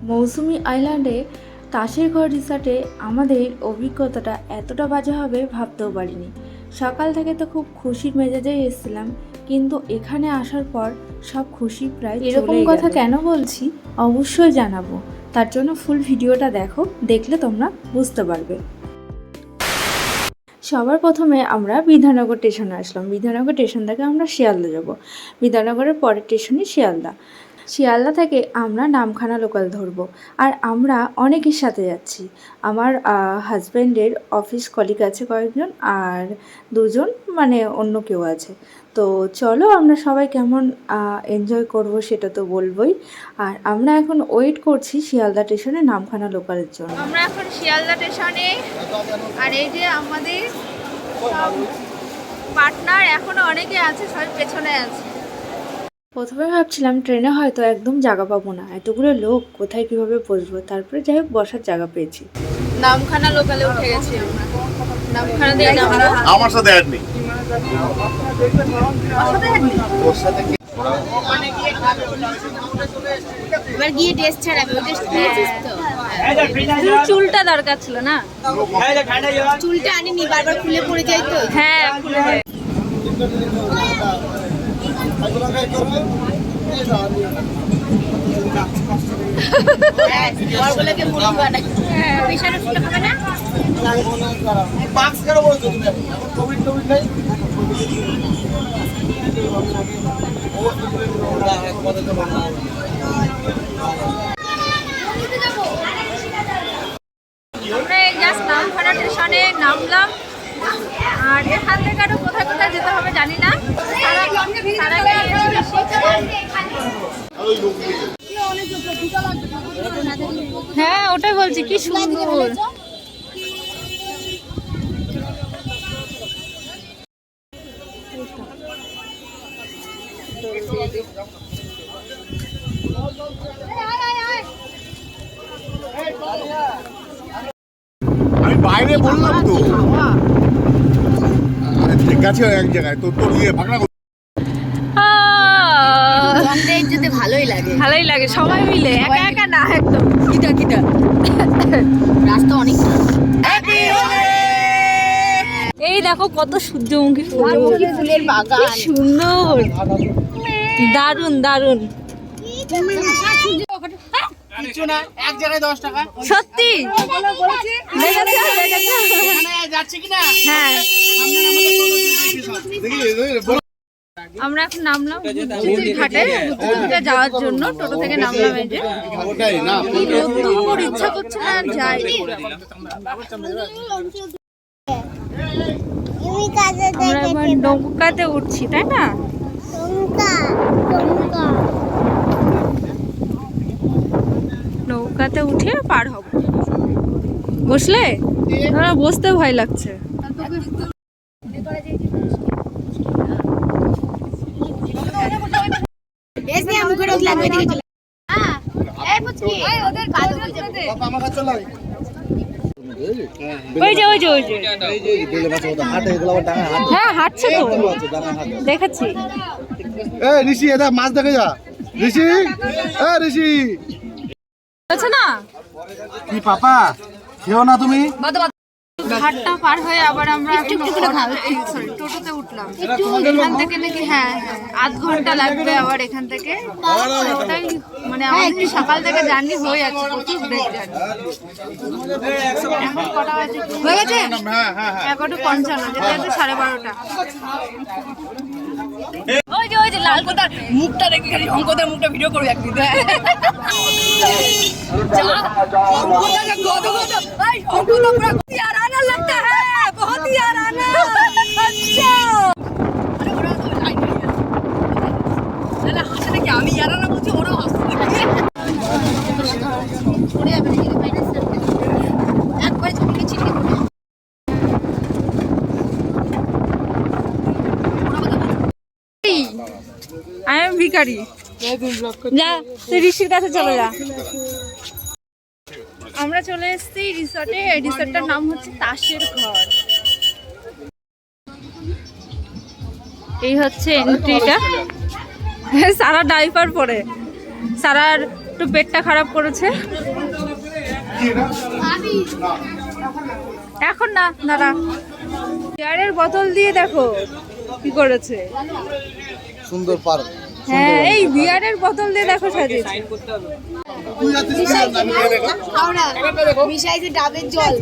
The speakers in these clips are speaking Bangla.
মৌসুমী আইল্যান্ডে তাসের ঘর রিসর্টে আমাদের অভিজ্ঞতাটা এতটা বাজে হবে ভাবতেও পারিনি। সকাল থেকে তো খুব খুশির মেজাজেই এসেছিলাম, কিন্তু এখানে আসার পর সব খুশি প্রায় এরকম কথা কেন বলছি অবশ্যই জানাবো। তার জন্য ফুল ভিডিওটা দেখো, দেখলে তোমরা বুঝতে পারবে। সবার প্রথমে আমরা বিধাননগর স্টেশনে আসলাম। বিধাননগর স্টেশন থেকে আমরা শিয়ালদা যাব। বিধাননগরের পরের স্টেশনই শিয়ালদা থেকে আমরা নামখানা লোকাল ধরবো। আর আমরা অনেকের সাথে যাচ্ছি। আমার হাজব্যান্ডের অফিস কলিগ আছে কয়েকজন, আর দুজন মানে অন্য কেউ আছে। তো চলো আমরা সবাই কেমন এনজয় করব সেটা তো বলবোই। আর আমরা এখন ওয়েট করছি শিয়ালদা স্টেশনে নামখানা লোকালের জন্য। আমরা এখন শিয়ালদা স্টেশনে, আর এই যে আমাদের পার্টনার এখনো অনেকে আছে, সবাই পেছনে আছে। প্রথমে ভাবছিলাম ট্রেনে হয়তো একদম জায়গা পাবো না, এতগুলো লোক কোথায় কিভাবে বসবো। তারপরে যাই হোক বসার জায়গা পেয়েছি। নামখানা লোকালে উঠে গেছি আমরা। নামখানা দিয়ে নামবো। আমার সাথে অ্যাড নেই। এবার গিয়ে টেস্ট ছাড়াবে, টেস্ট নিয়েছিস তো? চুলটা দরকার ছিল না, চুলটা আনিনি, বারবার খুলে পড়ে যাই তো। হ্যাঁ খুলে যায়। বরগুলোকে মুড়ি বানায়। পেছনে ফুলে খাবে না? আমরা এই জাস্ট নামখানা স্টেশনে নামলাম, আর এখান থেকে আরো কোথায় কোথায় যেতে হবে জানি না। হ্যাঁ ওটাই বলছি, কি সুন্দর। আমি বাইরে বললাম তো, ঠিক আছে এক জায়গায় তো তোর ইয়ে ভাগনা যেতে ভালোই লাগে সবাই মিলে, একা একা না একদম। কিটা রাস্তা অনেক এই দেখো কত সূর্যমুখী ফুল, ফুলের বাগান, কি সুন্দর, দারুন দারুন। কিছু না, এক জায়গায় 10 টাকা। সত্যি যাচ্ছে কিনা? হ্যাঁ দেখি আমরা এখন নামলাম ঘাটে থেকে যাওয়ার জন্য। টোটো থেকে নামলাম। এই যে ওটাই না, ওর ইচ্ছা করছে না আর যাই। আমরা এবার নৌকাতে উঠছি, তাই না? নৌকাতে উঠে পার হব। বসলে না, বসতে ভয় লাগছে। ওই যে হ্যাঁ হাঁটছে তো, দেখেছি। ঋষি এটা মাছ দেখে যা। ঋষি ঋষি আছে না কি পাপা খেও না তুমি? ঘাটটা পার হয়ে আবার আমরা টোটোতে উঠলাম। এখান থেকে নাকি আধ ঘন্টা লাগবে আবার এখান থেকে। ওটাই মানে আমাদের সকাল থেকে জার্নি হয়ে যাচ্ছে, প্রচুর ব্রেক জার্নি। এখন কটা বাজে হয়ে গেছে? 11:55, যেটা হচ্ছে 12:30। ওই যে লাল কোথার মুখটা দেখি, খালি অঙ্কদের মুখটা ভিডিও করবি একদিন। लगता है बहुत ही याराना। अच्छा হাসে নাকি? আমি ইয়ারানা বলছি, ওরাও হাসছে। I am ভিখারি। যা তুই ঋষির কাছে চলে যা। আমরা চলে এসেছি রিসর্টে। এই রিসর্টটার নাম হচ্ছে তাসের ঘর। এই হচ্ছে এন্ট্রিটা। সারা ডাইপার পরে, সারার একটু পেটটা খারাপ করেছে। এখন না দাদা, বিয়ারের বোতল দিয়ে দেখো কি করেছে। সুন্দর পার্ক। হ্যাঁ, এই বিয়ারের বোতল দিয়ে দেখো সাজিয়েছে। মিশাইছে ডাবের জল।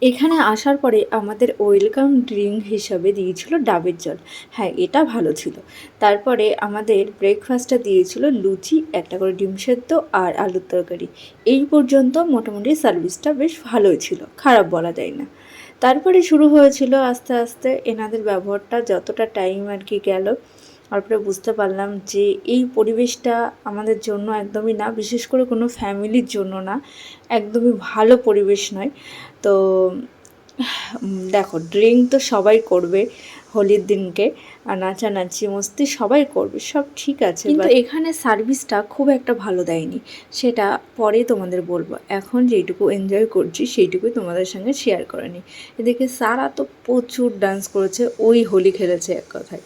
এখানে আসার পরে আমাদের ওয়েলকাম ড্রিঙ্ক হিসাবে দিয়েছিল ডাবের জল। হ্যাঁ, এটা ভালো ছিল। তারপরে আমাদের ব্রেকফাস্টটা দিয়েছিল লুচি, একটা করে ডিম সেদ্ধ আর আলুর তরকারি। এই পর্যন্ত মোটামুটি সার্ভিসটা বেশ ভালোই ছিল, খারাপ বলা যায় না। তারপরে শুরু হয়েছিল আস্তে আস্তে এনাদের ব্যবহারটা, যতটা টাইম আর কি গেল তারপরে বুঝতে পারলাম যে এই পরিবেশটা আমাদের জন্য একদমই না, বিশেষ করে কোনো ফ্যামিলির জন্য না, একদমই ভালো পরিবেশ নয়। তো দেখো, ড্রিঙ্ক তো সবাই করবে হোলির দিনকে, আর নাচানাচি মস্তি সবাই করবে, সব ঠিক আছে, কিন্তু এখানে সার্ভিসটা খুব একটা ভালো দেয়নি, সেটা পরে তোমাদের বলবো। এখন যেইটুকু এনজয় করছি সেইটুকুই তোমাদের সঙ্গে শেয়ার করে নিই। এদিকে সারা তো প্রচুর ডান্স করেছে, ওই হোলি খেলেছে এক কথায়।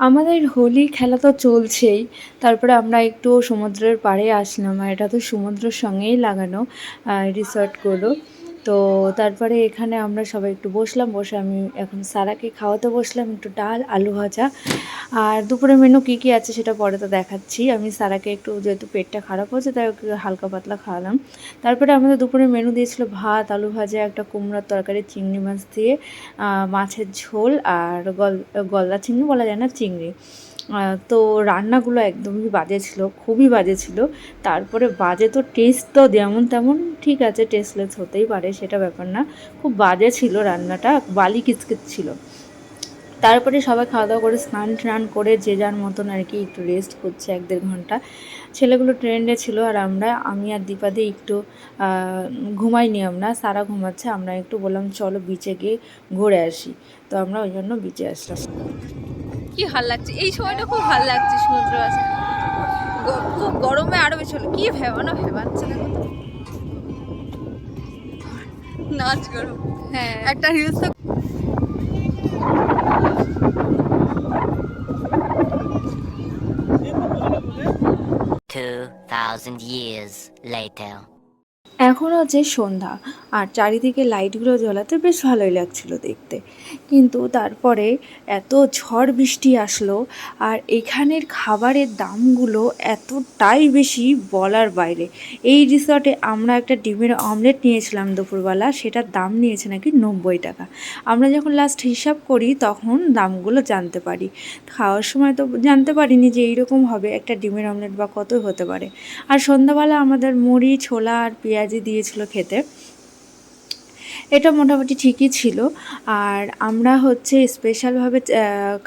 আমাদের হোলি খেলা তো চলছেই, তারপরে আমরা একটু সমুদ্রের পাড়ে আসলাম, আর এটা তো সমুদ্রের সঙ্গেই লাগানো রিসর্টগুলো। তো তারপরে এখানে আমরা সবাই একটু বসলাম, বসে আমি এখন সারাকে খাওয়াতে বসলাম একটু ডাল আলু ভাজা। আর দুপুরে মেনু কী কী আছে সেটা পরে তো দেখাচ্ছি। আমি সারাকে একটু, যেহেতু পেটটা খারাপ হয়েছে তাই একটু হালকা পাতলা খাওয়ালাম। তারপরে আমাদের দুপুরে মেনু দিয়েছিল ভাত, আলু ভাজা, একটা কুমড়োর তরকারি, চিংড়ি মাছ দিয়ে, মাছের ঝোল, আর গলদা চিংড়ি বলা যায় না, চিংড়ি। তো রান্নাগুলো একদমই বাজে ছিল, খুবই বাজে ছিল। তারপরে বাজে তো টেস্ট তো যেমন তেমন, ঠিক আছে, টেস্টলেস হতেই পারে, সেটা ব্যাপার না, খুব বাজে ছিল রান্নাটা, বালি কিচকিচ ছিল। তারপরে সবাই খাওয়া দাওয়া করে স্নান টান করে যে যার মতন আর কি একটু রেস্ট করছে 1-1.5 ঘন্টা। ছেলেগুলো ট্রেন্ডে ছিল, আর আমি আর দীপাদি একটু ঘুমাইনি, আমরা সারা ঘুমাচ্ছে, আমরা একটু বললাম চলো বিচে গিয়ে ঘুরে আসি। তো আমরা ওই জন্য বিচে আসলাম। কি ভাল লাগছে এই সময়টা, খুব ভাল লাগছে সমুদ্র আছে, খুব গরমে আরো বেশি হলো। কি ভেবাচ্ছে দেখো, নাচ করো। হ্যাঁ, একটা রিলস 2,000 years later. এখন হচ্ছে সন্ধ্যা, আর চারিদিকে লাইটগুলো জ্বলাতে বেশ ভালোই লাগছিল দেখতে। কিন্তু তারপরে এত ঝড় বৃষ্টি আসলো, আর এখানের খাবারের দামগুলো এতটাই বেশি বলার বাইরে। এই রিসর্টে আমরা একটা ডিমের অমলেট নিয়েছিলাম দুপুরবেলা, সেটার দাম নিয়েছে নাকি 90 টাকা। আমরা যখন লাস্ট হিসাব করি তখন দামগুলো জানতে পারি, খাওয়ার সময় তো জানতে পারিনি যে এইরকম হবে একটা ডিমের অমলেট বা কত হতে পারে। আর সন্ধ্যাবেলা আমাদের মুড়ি, ছোলা আর পেঁয়াজি দিয়েছিল খেতে, এটা মোটামুটি ঠিকই ছিল। আর আমরা হচ্ছে স্পেশালভাবে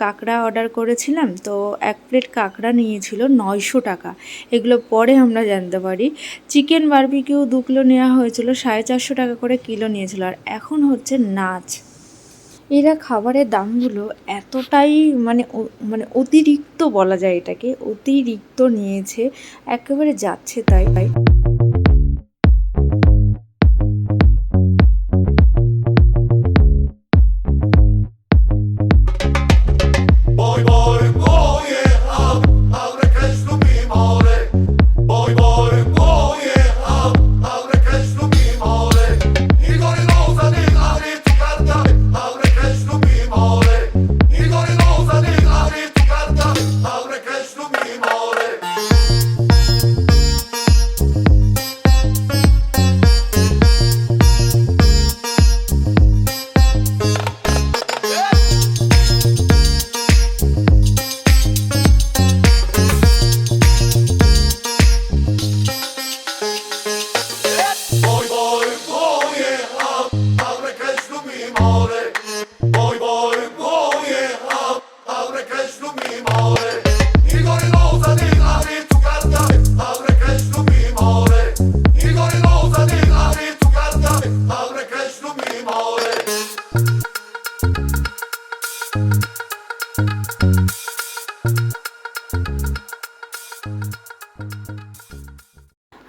কাঁকড়া অর্ডার করেছিলাম, তো 1 প্লেট কাঁকড়া নিয়েছিল 900 টাকা। এগুলো পরে আমরা জানতে পারি। চিকেন বারবিকিউ 2 কিলো নেওয়া হয়েছিল, 450 টাকা করে কিলো নিয়েছিল। আর এখন হচ্ছে নাচ। এরা খাবারের দামগুলো এতটাই মানে অতিরিক্ত বলা যায়, এটাকে অতিরিক্ত নিয়েছে, একেবারে যাচ্ছে তাই।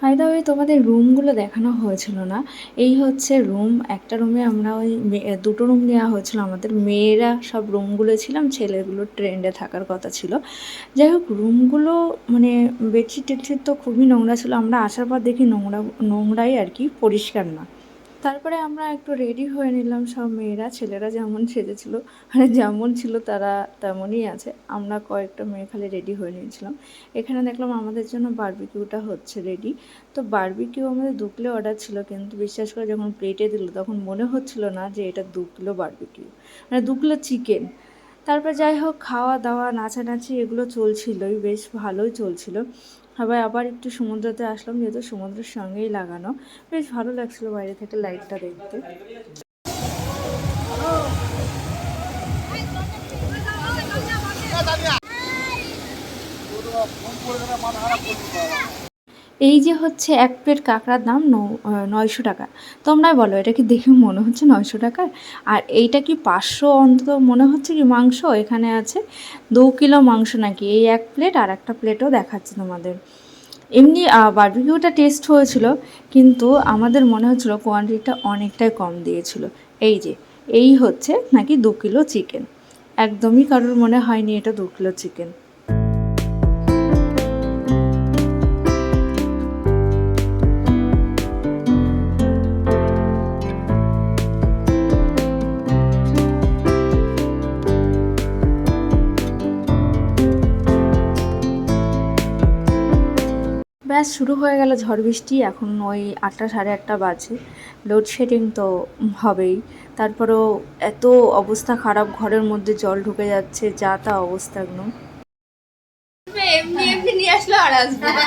বাই দ্য ওয়ে, তোমাদের রুমগুলো দেখানো হয়েছিল না। এই হচ্ছে রুম। একটা রুমে আমরা ওই দুটো রুম নেওয়া হয়েছিল আমাদের। মেয়েরা সব রুমগুলো ছিলাম, ছেলেগুলো ট্রেন্ডে থাকার কথা ছিল। যাই হোক, রুমগুলো মানে বেডশিট টেডশিট তো খুবই নোংরা ছিল। আমরা আসার পর দেখি নোংরাই আর কি, পরিষ্কার না। তারপরে আমরা একটু রেডি হয়ে নিলাম সব মেয়েরা। ছেলেরা যেমন সেজেছিল, মানে যেমন ছিল তারা তেমনই আছে। আমরা কয়েকটা মেয়ে খালি রেডি হয়ে নিয়েছিলাম। এখানে দেখলাম আমাদের জন্য বারবিকিউটা হচ্ছে রেডি। তো বারবিকিউ আমাদের 2 কিলো অর্ডার ছিল, কিন্তু বিশ্বাস করে যখন প্লেটে দিল তখন মনে হচ্ছিল না যে এটা 2 কিলো বারবিকিউ, মানে 2 কিলো চিকেন। তারপর যাই হোক, খাওয়া দাওয়া নাচানাচি এগুলো চলছিলই, বেশ ভালোই চলছিল। আবার একটু সমুদ্রতে আসলাম, যেহেতু সমুদ্রের সঙ্গেই লাগানো, বেশ ভালো লাগছিল বাইরে থেকে লাইটটা দেখতে। এই যে হচ্ছে 1 প্লেট কাঁকড়ার দাম 900 টাকা। তোমরাই বলো, এটা কি দেখে মনে হচ্ছে 900 টাকার? আর এইটা কি 500 অন্তত মনে হচ্ছে কি মাংস? এখানে আছে 2 কিলো মাংস নাকি, এই 1 প্লেট আর একটা প্লেটও দেখাচ্ছে তোমাদের। এমনি বারবিকিউটা টেস্ট হয়েছিল, কিন্তু আমাদের মনে হচ্ছিলো কোয়ান্টিটিটা অনেকটাই কম দিয়েছিল। এই হচ্ছে নাকি 2 কিলো চিকেন। একদমই কারোর মনে হয়নি এটা 2 কিলো চিকেন। ব্যাস শুরু হয়ে গেল ঝড় বৃষ্টি। এখন ওই 8টা সাড়ে 8টা বাজে। লোডশেডিং তো হবেই। তারপরেও এত অবস্থা খারাপ, ঘরের মধ্যে জল ঢুকে যাচ্ছে, যা তা অবস্থা একদম। এমনি এমনি নিয়ে আসলো আর আসবে না।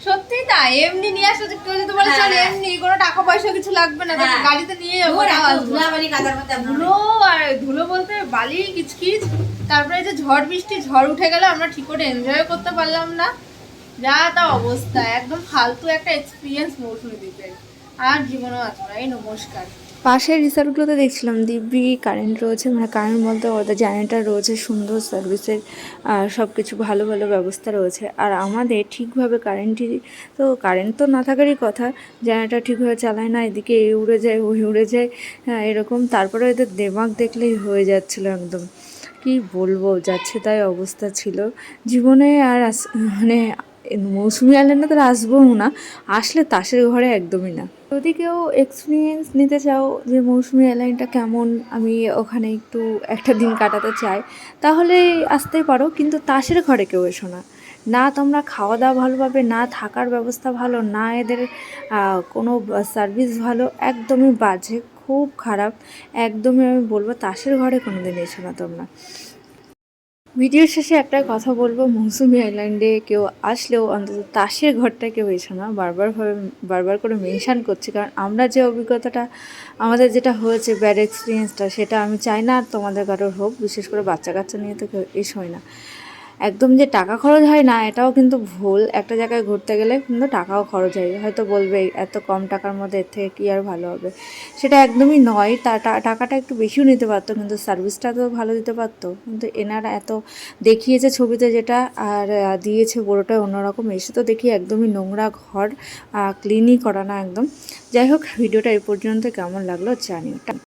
সত্যি তাই, এমনি নিয়ে আসলো, কেউ যদি বলে চল এমনি, কোনো টাকা পয়সা কিছু লাগবে না, তখন গাড়িতে নিয়ে যাবো। ধুলো, আর ধুলো বলতে বালি কিচকিচ। তারপরে এই যে ঝড় বৃষ্টি, ঝড় উঠে গেল, আমরা ঠিক করে এনজয় করতে পারলাম না। যা তা অবস্থা, একদম ফালতু একটা এক্সপিরিয়েন্স মৌসুমী দ্বীপের। আর জীবনেও আছে না। এই নমস্কার। পাশের রিসর্টগুলোতে দেখছিলাম দিব্যি কারেন্ট রয়েছে, মানে কারেন্ট বলতে ওদের জেনারেটার রয়েছে, সুন্দর সার্ভিসের সব কিছু ভালো ভালো ব্যবস্থা রয়েছে। আর আমাদের ঠিকভাবে কারেন্ট তো না থাকারই কথা, জেনারেটার ঠিকভাবে চালায় না, এদিকে এই উড়ে যায় ওই উড়ে যায়, হ্যাঁ এরকম। তারপরে এদের দেমাগ দেখলেই হয়ে যাচ্ছিলো একদম, কি বলবো, যাচ্ছে তাই অবস্থা ছিল। জীবনে আর মানে মৌসুমি আইল্যান্ডে তো আসবো না, আসলে তাসের ঘরে একদমই না। যদি কেউ এক্সপিরিয়েন্স নিতে চাও যে মৌসুমি আইল্যান্ডটা কেমন, আমি ওখানে একটু একটা দিন কাটাতে চাই, তাহলে আসতেই পারো। কিন্তু তাসের ঘরে কেউ এসো না। না তোমরা খাওয়া দাওয়া ভালো পাবে, না থাকার ব্যবস্থা ভালো, না এদের কোনো সার্ভিস ভালো, একদমই বাজে, খুব খারাপ। একদমই আমি বলবো তাসের ঘরে কোনো দিন এসো না তোমরা। ভিডিওর শেষে একটা কথা বলবো, মৌসুমি আইল্যান্ডে কেউ আসলেও অন্তত তাসের ঘরটা কেউ এসো না। বারবার করে মেনশান করছি, কারণ আমরা যে অভিজ্ঞতাটা আমাদের যেটা হয়েছে, ব্যাড এক্সপিরিয়েন্সটা, সেটা আমি চাই না আর তোমাদের কারোর হোক। বিশেষ করে বাচ্চা কাচ্চা নিয়ে তো কেউ এসোই না। একদম যে টাকা খরচ হয় না, এটাও কিন্তু ভুল। একটা জায়গায় ঘুরতে গেলে কিন্তু টাকাও খরচ হয়। হয়তো বলবে এত কম টাকার মধ্যে এর থেকে কী আর ভালো হবে, সেটা একদমই নয়। টাকাটা একটু বেশিও নিতে পারতো, কিন্তু সার্ভিসটা তো ভালো দিতে পারতো। কিন্তু এনারা এত দেখিয়েছে ছবিতে যেটা, আর দিয়েছে বড়োটাই অন্যরকম। এসে তো দেখি একদমই নোংরা ঘর, ক্লিনই করা না একদম। যাই হোক, ভিডিওটা এই পর্যন্ত কেমন লাগলো জানিও।